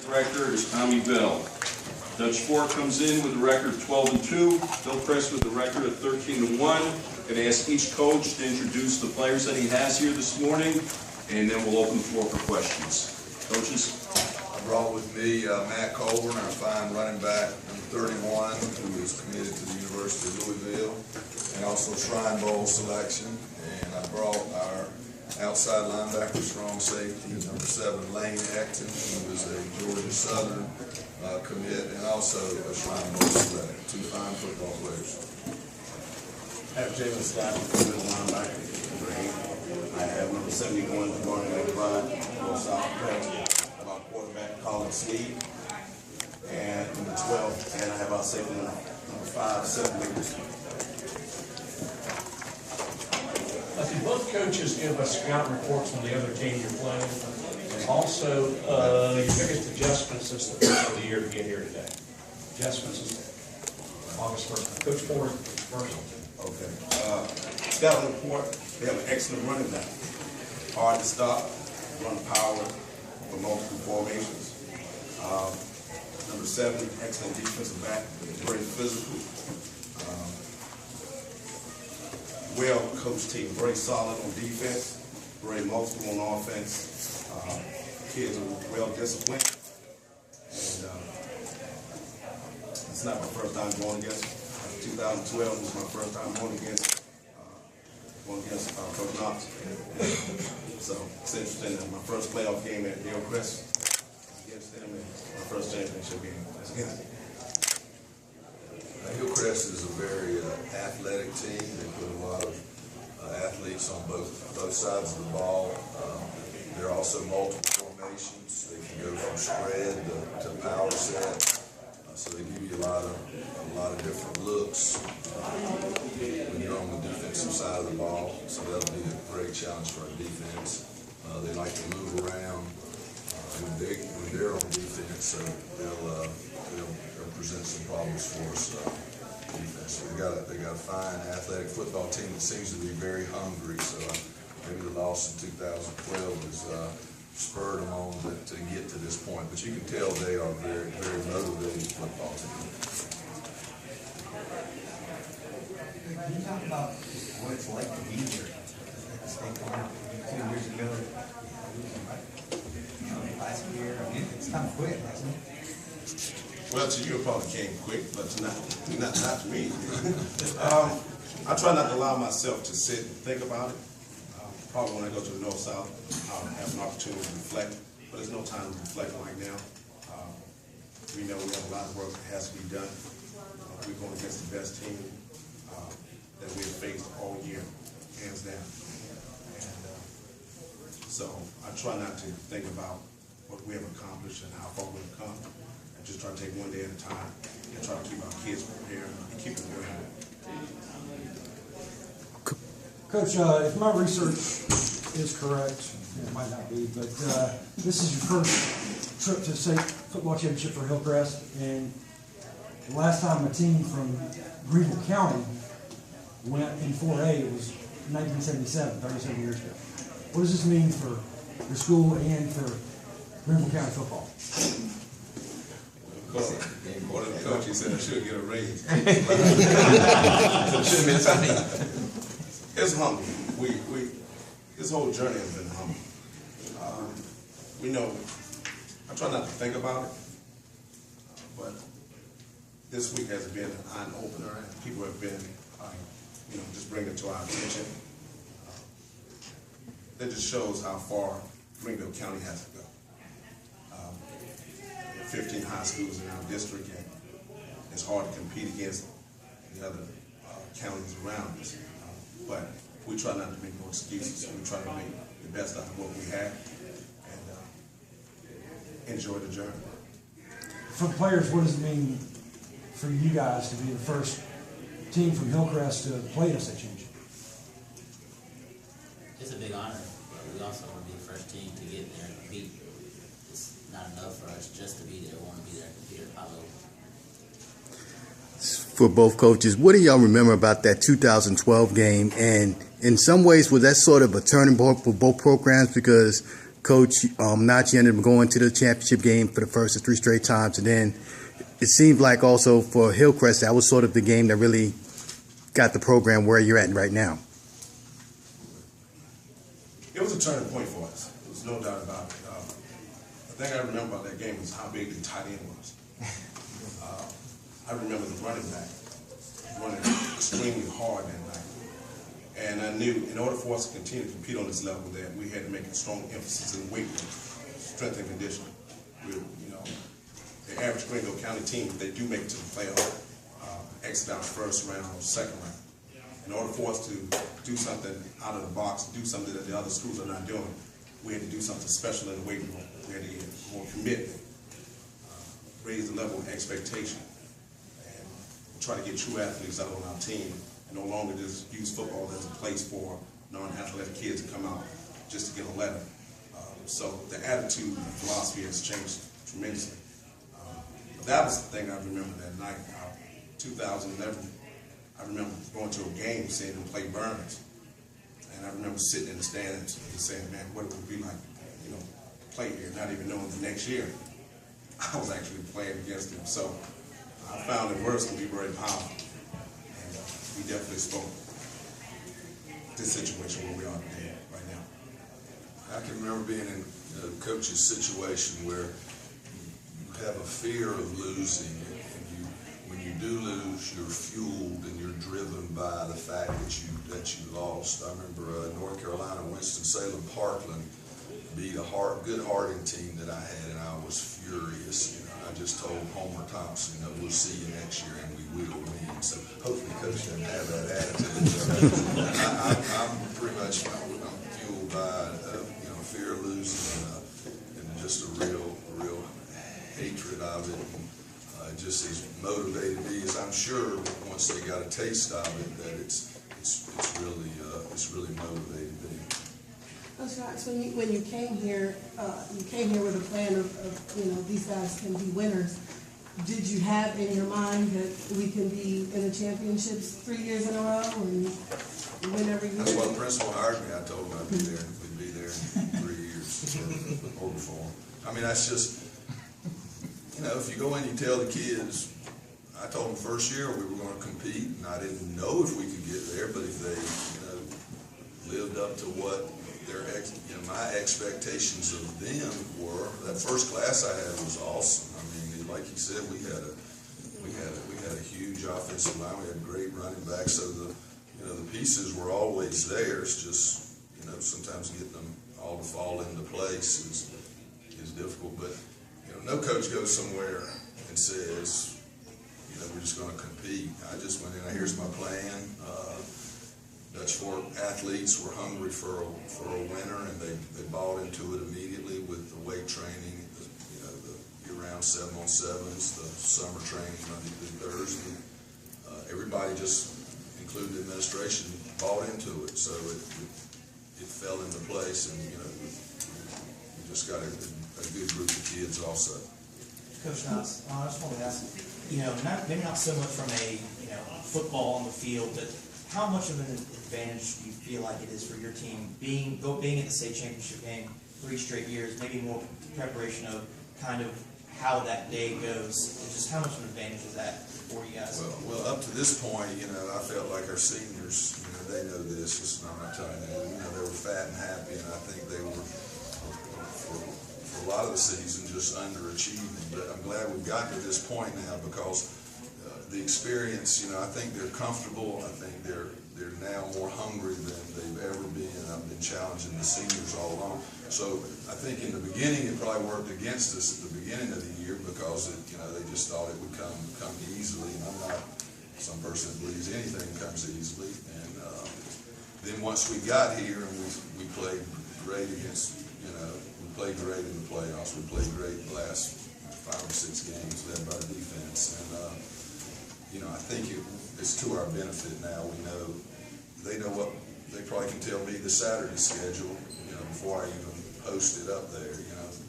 Director is Tommy Bell. Dutch Fork comes in with a record of 12-2. Hillcrest with a record of 13-1. I'm going to ask each coach to introduce the players that he has here this morning, and then we'll open the floor for questions. Coaches? I brought with me Matt Colburn, our fine running back, number 31, who is committed to the University of Louisville, and also Shrine Bowl selection. And I brought our outside linebacker, strong safety, number 7, Lane Ecton, who is a Georgia Southern commit, and also a Shrine Bowl select. 2 fine football players. I have Jalen Scott, middle linebacker, number 8. I have number 71, Gordon McBride, North South West, our quarterback, Colin Sneed, and number 12, and I have our safety number 5, Seth Wiggins. Did both coaches give us scout reports on the other team you're playing? And also, your biggest adjustments since the first of the year to get here today? Adjustments since August 1st. Coach Ford first. Okay. Scouting report, they have an excellent running back. Hard to stop, run power for multiple formations. Number 7, excellent defensive back, very physical. Well-coached team, very solid on defense, very multiple on offense. Kids are well-disciplined. And it's not my first time going against. 2012 was my first time going against Coach Knox. So it's interesting that my first playoff game at Hillcrest against them, and my first championship game against them. Hillcrest is a very athletic team. They put a lot of athletes on both sides of the ball. There are also multiple formations. They can go from spread to power set. So they give you a lot of different looks when you're on the defensive side of the ball. So that'll be a great challenge for our defense. They like to move around when they're on defense, so they'll present some problems for us. Defense. So they got a fine athletic football team that seems to be very hungry. So maybe the loss in 2012 has spurred them on to get to this point. But you can tell they are very, very motivated football team. Can you talk about what it's like to be here at the state farm 2 years ago? Last year, I mean, it's kind of quick, hasn't it? Well, to you, it probably came quick, but not to me. I try not to allow myself to sit and think about it. Probably when I go to the North-South, I'll have an opportunity to reflect, but there's no time to reflect right now. We know we have a lot of work that has to be done. We're going against the best team that we have faced all year, hands down. And so I try not to think about what we have accomplished and how far we've come. I just try to take one day at a time and try to keep our kids prepared and keep them going. Coach, if my research is correct, it might not be, but this is your first trip to the state football championship for Hillcrest, and the last time a team from Greenville County went in 4A was 1977, 37 years ago. What does this mean for your school and for Greenville County football? According to the coach, he said I should get a raise. It's humbling. This whole journey has been humbling. We know, I try not to think about it, but this week has been an eye-opener, and people have been, just bringing it to our attention. That just shows how far Greenville County has to go. 15 high schools in our district, and it's hard to compete against the other counties around us. But we try not to make no excuses. We try to make the best out of what we have and enjoy the journey. For the players, what does it mean for you guys to be the first team from Hillcrest to play in a state championship? It's a big honor, but we also want to be the first team to get there and compete. It's not enough for us just to be there. We want to be there and compete at a high level. For both coaches, what do y'all remember about that 2012 game? And in some ways, was that sort of a turning point for both programs? Because Coach Nachi ended up going to the championship game for the first of 3 straight times, and then it seemed like also for Hillcrest that was sort of the game that really got the program where you're at right now. It was a turning point for us. There's no doubt about it. The thing I remember about that game was how big the tight end was. I remember the running back running extremely hard that night. And I knew in order for us to continue to compete on this level that we had to make a strong emphasis in weight room, strength and conditioning. The average Greenville County team, they do make it to the playoff, exit out first round or second round. In order for us to do something out of the box, do something that the other schools are not doing, we had to do something special in the weight room. We had to get more commitment, raise the level of expectation, and try to get true athletes out on our team, and no longer just use football as a place for non-athletic kids to come out just to get a letter. So the attitude and philosophy has changed tremendously. But that was the thing I remember that night, 2011. I remember going to a game, seeing them play Burns, and I remember sitting in the stands and saying, man, what it would be like, to play here, not even knowing the next year I was actually playing against them. So I found the words to be very powerful, and we definitely spoke this situation where we are today, right now. I can remember being in a coach's situation where you have a fear of losing, and when you do lose, you're fueled and you're driven by the fact that you lost. I remember North Carolina, Winston-Salem, Parkland beat a good Harding team that I had, and I was furious. I just told Homer Thompson, we'll see you next year, and we will win. So hopefully Coach didn't have that attitude. I'm pretty much I'm fueled by fear of losing and just a real hatred of it. And just as motivated me as I'm sure once they got a taste of it, that it's really motivated me. Coach Knox, when you came here with a plan of these guys can be winners. Did you have in your mind that we can be in the championships 3 years in a row and win every year? That's why the principal hired me. I told him I'd be there. We'd be there in 3 years or before. I mean, that's just, if you go in, you tell the kids. I told them first year we were going to compete, and I didn't know if we could get there, but if they, lived up to what my expectations of them were. That first class I had was awesome. I mean, like you said, we had a huge offensive line. We had great running backs. So the pieces were always there. It's just sometimes getting them all to fall into place is difficult. But no coach goes somewhere and says, we're just going to compete. I just went in. Here's my plan. Dutch Fork athletes were hungry for a winner, and they bought into it immediately with the weight training, the year-round 7-on-7s, the summer training Monday through Thursday. Everybody, just including the administration, bought into it, so it fell into place, and we just got a good group of kids also. Coach Knox, I just wanted to ask, maybe not so much from a football on the field, but how much of an advantage do you feel like it is for your team being in the state championship game 3 straight years, maybe more preparation of kind of how that day goes? Just how much of an advantage is that for you guys? Well, up to this point, I felt like our seniors, they know this. I'm not telling you, they were fat and happy, and I think they were for a lot of the season just underachieving. But I'm glad we've gotten to this point now because the experience, I think they're comfortable. I think they're now more hungry than they've ever been. I've been challenging the seniors all along. So I think in the beginning it probably worked against us at the beginning of the year because they just thought it would come easily. And I'm not some person that believes anything comes easily. And then once we got here and we played great against, we played great in the playoffs. We played great the last 5 or 6 games led by the defense. And I think it's to our benefit now. They know what, they probably can tell me the Saturday schedule, before I even post it up there,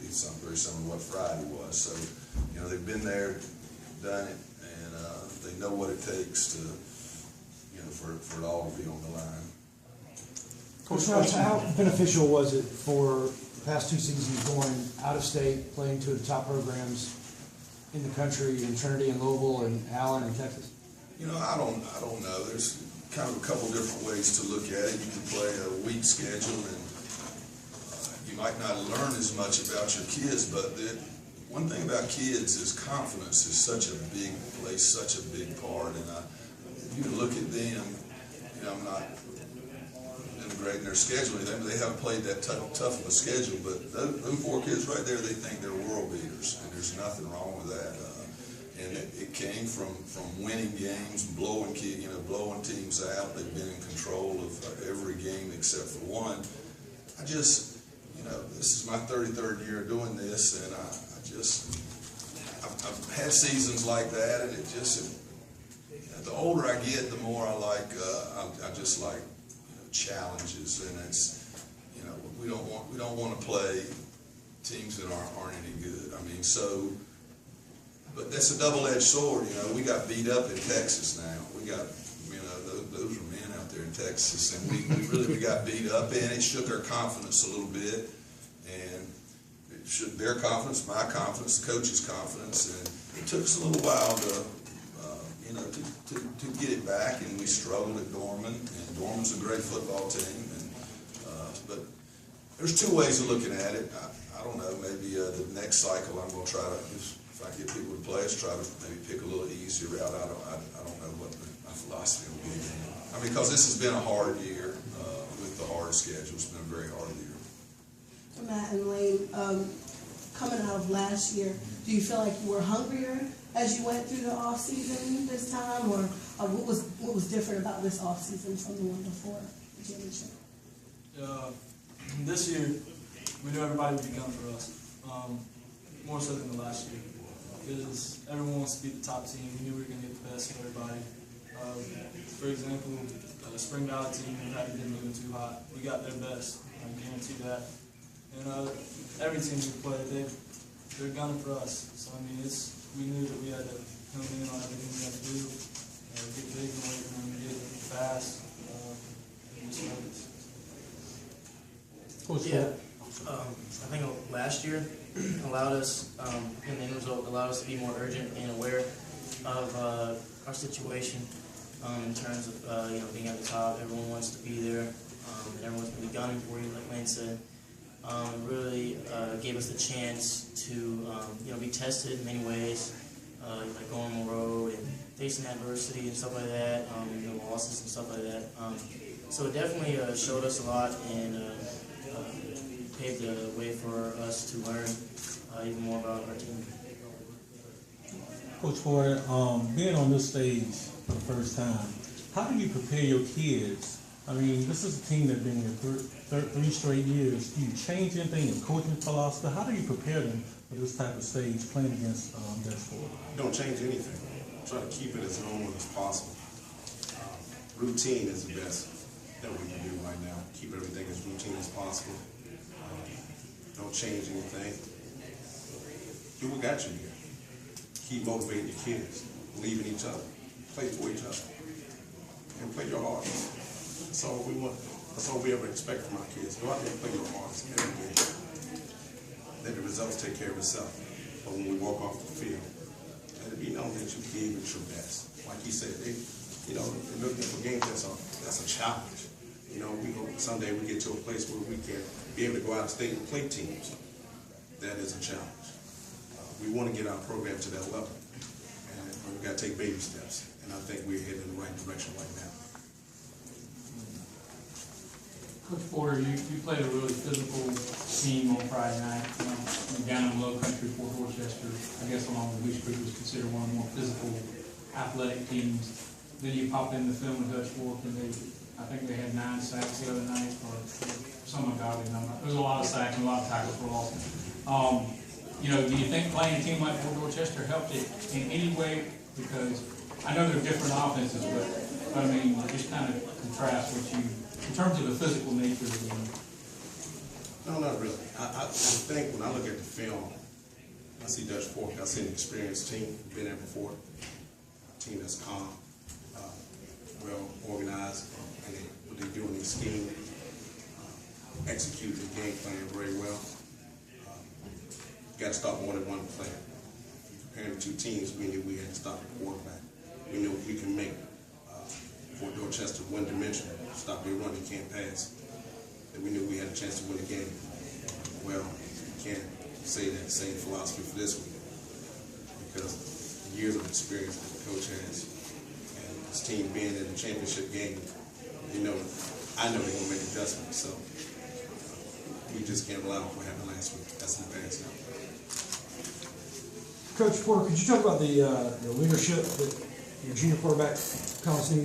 it's very similar to what Friday was. So, they've been there, done it, and they know what it takes to, for it all to be on the line. Coach Knox, how beneficial was it for past 2 seasons going out of state, playing two of the top programs in the country, in Trinity and Louisville and Allen and Texas? You know, I don't know. There's kind of a couple different ways to look at it. You can play a weak schedule and you might not learn as much about your kids, but one thing about kids is confidence is plays such a big part. And you look at them, you know, I'm not integrating their schedule. They haven't played that tough of a schedule, but those 4 kids right there, they think they're world beaters, and there's nothing wrong with that. And it came from winning games, blowing teams out. They've been in control of every game except for one. You know, this is my 33rd year doing this, and I've had seasons like that, and the older I get, the more I like, I just like, you know, challenges, and it's, you know, we don't want to play teams that aren't any good. I mean, but that's a double-edged sword. You know, we got beat up in Texas now. We got, you know, those are men out there in Texas, and we got beat up, and it shook our confidence a little bit, and it shook their confidence, my confidence, the coach's confidence, and it took us a little while to get it back, and we struggled at Dorman, and Dorman's a great football team, but there's 2 ways of looking at it. I don't know, maybe the next cycle I'm going to try to, if I get people to play, let's try to maybe pick a little easier route. I don't know what my philosophy will be. I mean, because this has been a hard year with the hard schedule. It's been a very hard year. Matt and Lane, coming out of last year, do you feel like you were hungrier as you went through the off season this time, or what was different about this off season from the one before the championship? This year, we knew everybody would be gunning for us, more so than the last year, because everyone wants to be the top team. We knew we were going to get the best of everybody. For example, the Spring Valley team hadn't been doing too hot. We got their best, I guarantee that. And every team we played, they're gunning for us. So I mean, we knew that we had to hone in on everything we had to do, get big in the weight room, get fast, and just focus. Yeah, I think last year allowed us, and the end result allowed us to be more urgent and aware of our situation in terms of you know, being at the top. Everyone wants to be there, and everyone's going to be gunning for you, like Lane said. Really gave us the chance to you know, be tested in many ways, like going on the road and facing adversity and stuff like that, you know, losses and stuff like that. So it definitely showed us a lot and paved the way for us to learn even more about our team. Coach Ford, being on this stage for the first time, how do you prepare your kids? I mean, this is a team that's been here 3 straight years. Do you change anything in coaching philosophy? How do you prepare them for this type of stage playing against Dashboard? Don't change anything. Try to keep it as normal as possible. Routine is the best that we can do right now. Keep everything as routine as possible. Don't change anything. Do what got you here. Keep motivating your kids. Believe in each other. Play for each other. And play your hardest. That's all we want. That's all we ever expect from our kids. Go out there and play your hardest every game. Let the results take care of itself. But when we walk off the field, let it be known that you gave it your best. Like he said, you know, looking for games, that's a challenge. You know, someday we get to a place where we can be able to go out of state and play teams. That is a challenge. We want to get our program to that level, and we've got to take baby steps. And I think we're heading in the right direction right now. Coach Porter, you played a really physical team on Friday night. Down in Low Country, Fort Dorchester, I guess along with Leach Creek was considered one of the more physical, athletic teams. Then you pop in the film with Dutch Fork, and I think they had 9 sacks the other night, or some ungodly number. There was a lot of sacks and a lot of tackles for loss. You know, do you think playing a team like Fort Dorchester helped it in any way? Because I know they're different offenses, but I mean, just kind of contrast what you, in terms of the physical nature of the game. No, not really. I think when I look at the film, I see Dutch Fork. I see an experienced team, been there before. A team that's calm, well organized, and what they do in their scheme, execute the game plan very well. got to stop more than one player. Comparing the two teams, we knew we had to stop the quarterback. We knew we can make Fort Dorchester one-dimensional, stop their run, they can't pass. And we knew we had a chance to win the game. Well, can't say that same philosophy for this week because years of experience that the coach has and his team being in the championship game, I know they're going to make adjustments, so we just can't rely on what happened last week. That's in the past now. Coach Porter, could you talk about the leadership that your junior quarterback, Collins, needs?